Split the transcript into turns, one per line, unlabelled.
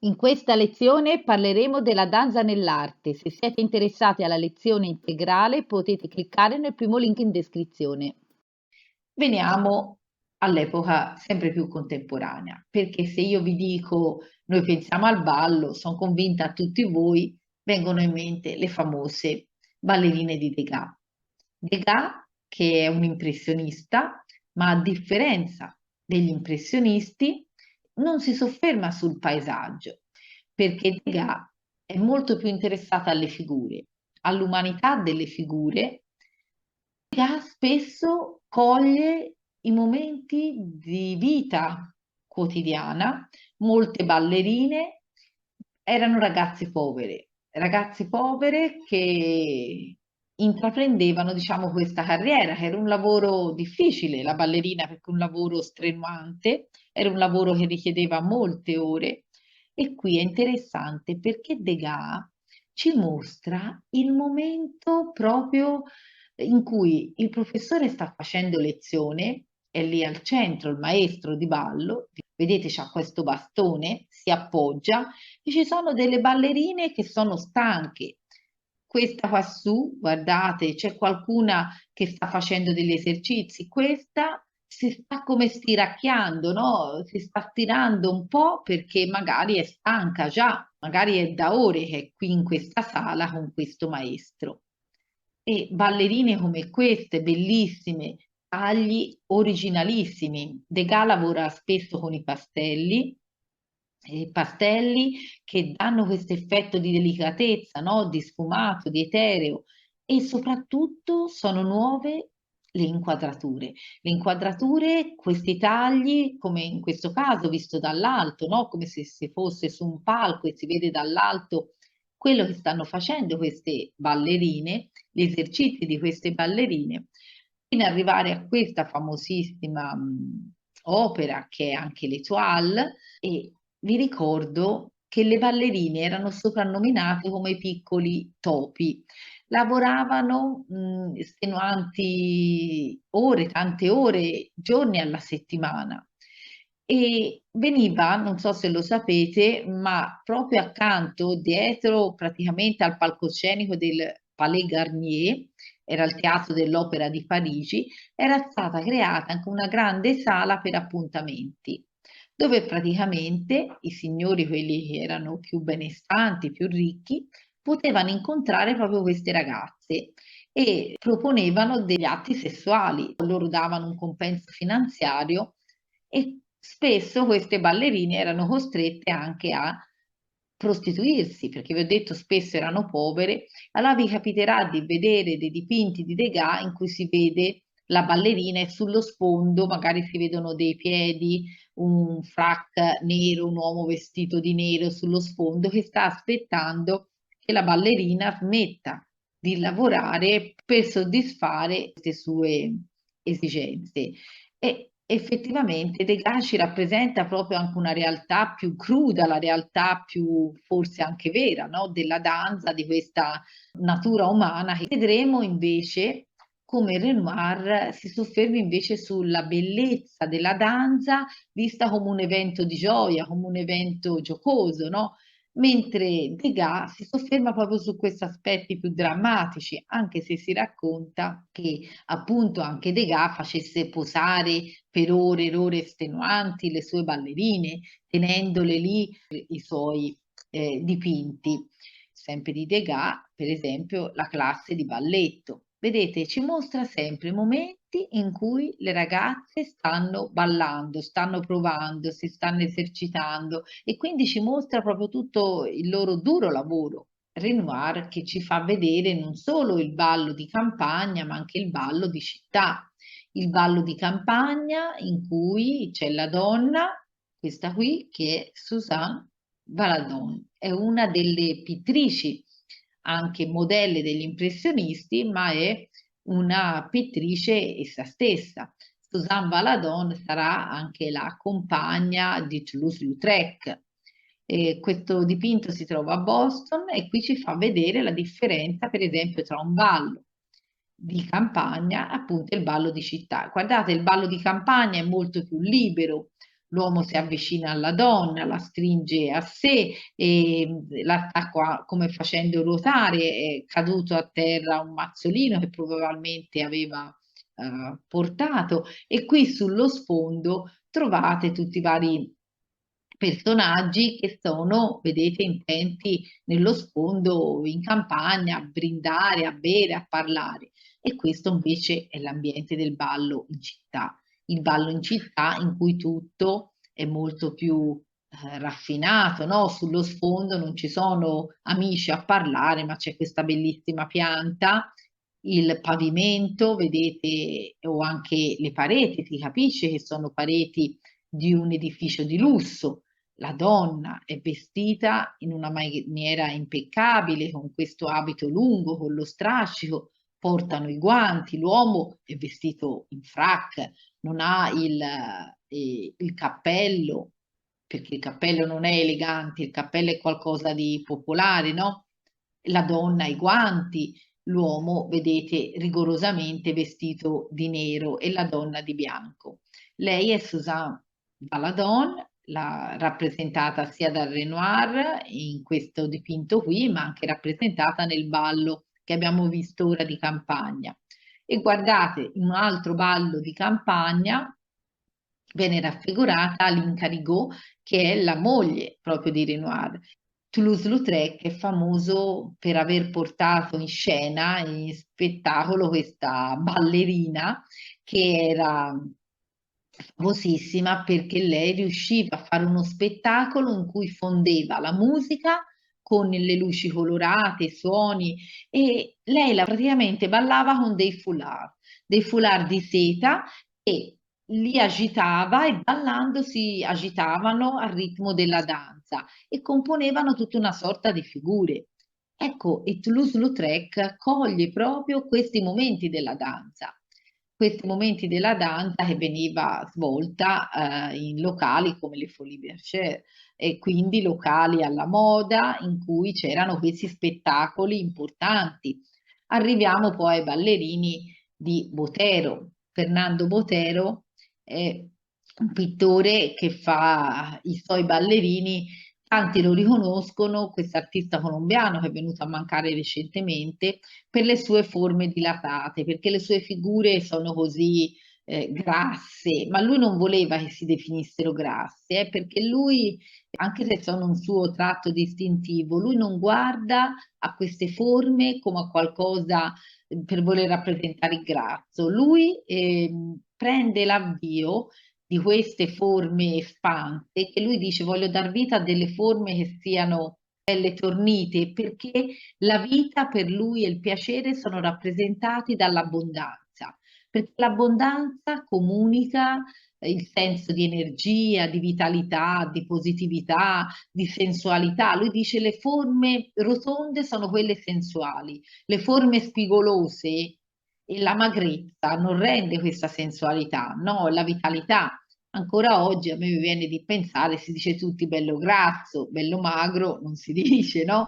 In questa lezione parleremo della danza nell'arte. Se siete interessati alla lezione integrale potete cliccare nel primo link in descrizione.
Veniamo all'epoca sempre più contemporanea, perché se io vi dico noi pensiamo al ballo, sono convinta a tutti voi vengono in mente le famose ballerine di Degas. Degas, che è un impressionista, ma a differenza degli impressionisti, non si sofferma sul paesaggio, perché Degas è molto più interessata alle figure, all'umanità delle figure. Degas spesso coglie i momenti di vita quotidiana. Molte ballerine erano ragazze povere che intraprendevano, diciamo, questa carriera, che era un lavoro difficile, la ballerina, perché un lavoro strenuante, era un lavoro che richiedeva molte ore. E qui è interessante perché Degas ci mostra il momento proprio in cui il professore sta facendo lezione, è lì al centro il maestro di ballo, vedete c'ha questo bastone, si appoggia e ci sono delle ballerine che sono stanche. Questa qua su, guardate, c'è qualcuna che sta facendo degli esercizi, questa si sta come stiracchiando, no? Si sta stirando un po' perché magari è stanca già, magari è da ore che è qui in questa sala con questo maestro. E ballerine come queste, bellissime, tagli originalissimi. Degas lavora spesso con i pastelli che danno questo effetto di delicatezza, no? Di sfumato, di etereo e soprattutto sono nuove le inquadrature. Le inquadrature, questi tagli, come in questo caso visto dall'alto, no? Come se si fosse su un palco e si vede dall'alto quello che stanno facendo queste ballerine, gli esercizi di queste ballerine, fino ad arrivare a questa famosissima opera che è anche l'Étoile. E vi ricordo che le ballerine erano soprannominate come i piccoli topi. Lavoravano estenuanti ore, tante ore, giorni alla settimana. E veniva, non so se lo sapete, ma proprio accanto, dietro praticamente al palcoscenico del Palais Garnier, era il teatro dell'Opera di Parigi, era stata creata anche una grande sala per appuntamenti, dove praticamente i signori, quelli che erano più benestanti, più ricchi, potevano incontrare proprio queste ragazze e proponevano degli atti sessuali. Loro davano un compenso finanziario e spesso queste ballerine erano costrette anche a prostituirsi, perché vi ho detto spesso erano povere. Allora vi capiterà di vedere dei dipinti di Degas in cui si vede la ballerina e sullo sfondo magari si vedono dei piedi, un frac nero, un uomo vestito di nero sullo sfondo che sta aspettando che la ballerina smetta di lavorare per soddisfare queste sue esigenze. E effettivamente Degas ci rappresenta proprio anche una realtà più cruda, la realtà più forse anche vera, no? Della danza, di questa natura umana che vedremo invece come Renoir si sofferma invece sulla bellezza della danza vista come un evento di gioia, come un evento giocoso, no? Mentre Degas si sofferma proprio su questi aspetti più drammatici, anche se si racconta che appunto anche Degas facesse posare per ore e ore estenuanti le sue ballerine, tenendole lì i suoi dipinti. Sempre di Degas, per esempio, la classe di balletto. Vedete, ci mostra sempre momenti in cui le ragazze stanno ballando, stanno provando, si stanno esercitando e quindi ci mostra proprio tutto il loro duro lavoro. Renoir che ci fa vedere non solo il ballo di campagna, ma anche il ballo di città. Il ballo di campagna in cui c'è la donna, questa qui, che è Suzanne Valadon, è una delle pittrici, anche modelle degli impressionisti, ma è una pittrice essa stessa. Suzanne Valadon sarà anche la compagna di Toulouse-Lautrec. Questo dipinto si trova a Boston e qui ci fa vedere la differenza, per esempio, tra un ballo di campagna, appunto, e il ballo di città. Guardate, il ballo di campagna è molto più libero, l'uomo si avvicina alla donna, la stringe a sé e l'attacca come facendo ruotare, è caduto a terra un mazzolino che probabilmente aveva portato e qui sullo sfondo trovate tutti i vari personaggi che sono, vedete, intenti nello sfondo in campagna a brindare, a bere, a parlare. E questo invece è l'ambiente del ballo in città. Il ballo in città in cui tutto è molto più raffinato, no? Sullo sfondo non ci sono amici a parlare, ma c'è questa bellissima pianta, il pavimento, vedete, o anche le pareti, si capisce che sono pareti di un edificio di lusso. La donna è vestita in una maniera impeccabile, con questo abito lungo, con lo strascico, portano i guanti, l'uomo è vestito in frac, non ha il cappello, perché il cappello non è elegante, il cappello è qualcosa di popolare, no? La donna ha i guanti, l'uomo, vedete, rigorosamente vestito di nero e la donna di bianco. Lei è Suzanne Valadon, rappresentata sia dal Renoir in questo dipinto qui, ma anche rappresentata nel ballo che abbiamo visto ora di campagna. E guardate, in un altro ballo di campagna viene raffigurata Aline Rigaud, che è la moglie proprio di Renoir. Toulouse-Lautrec è famoso per aver portato in scena, in spettacolo, questa ballerina che era famosissima perché lei riusciva a fare uno spettacolo in cui fondeva la musica con le luci colorate, i suoni e lei praticamente ballava con dei foulard di seta e li agitava e ballando si agitavano al ritmo della danza e componevano tutta una sorta di figure. Ecco, e Toulouse-Lautrec coglie proprio questi momenti della danza, questi momenti della danza che veniva svolta in locali come le Folies Bergère e quindi locali alla moda in cui c'erano questi spettacoli importanti. Arriviamo poi ai ballerini di Botero. Fernando Botero è un pittore che fa i suoi ballerini, tanti lo riconoscono, questo artista colombiano che è venuto a mancare recentemente, per le sue forme dilatate, perché le sue figure sono così grasse, ma lui non voleva che si definissero grasse, perché lui, anche se sono un suo tratto distintivo, lui non guarda a queste forme come a qualcosa per voler rappresentare il grasso. Lui prende l'avvio di queste forme espanse che lui dice voglio dar vita a delle forme che siano belle tornite perché la vita per lui e il piacere sono rappresentati dall'abbondanza, perché l'abbondanza comunica il senso di energia, di vitalità, di positività, di sensualità. Lui dice le forme rotonde sono quelle sensuali, le forme spigolose e la magrezza non rende questa sensualità, no, la vitalità. Ancora oggi a me mi viene di pensare, si dice tutti bello grasso, bello magro, non si dice, no?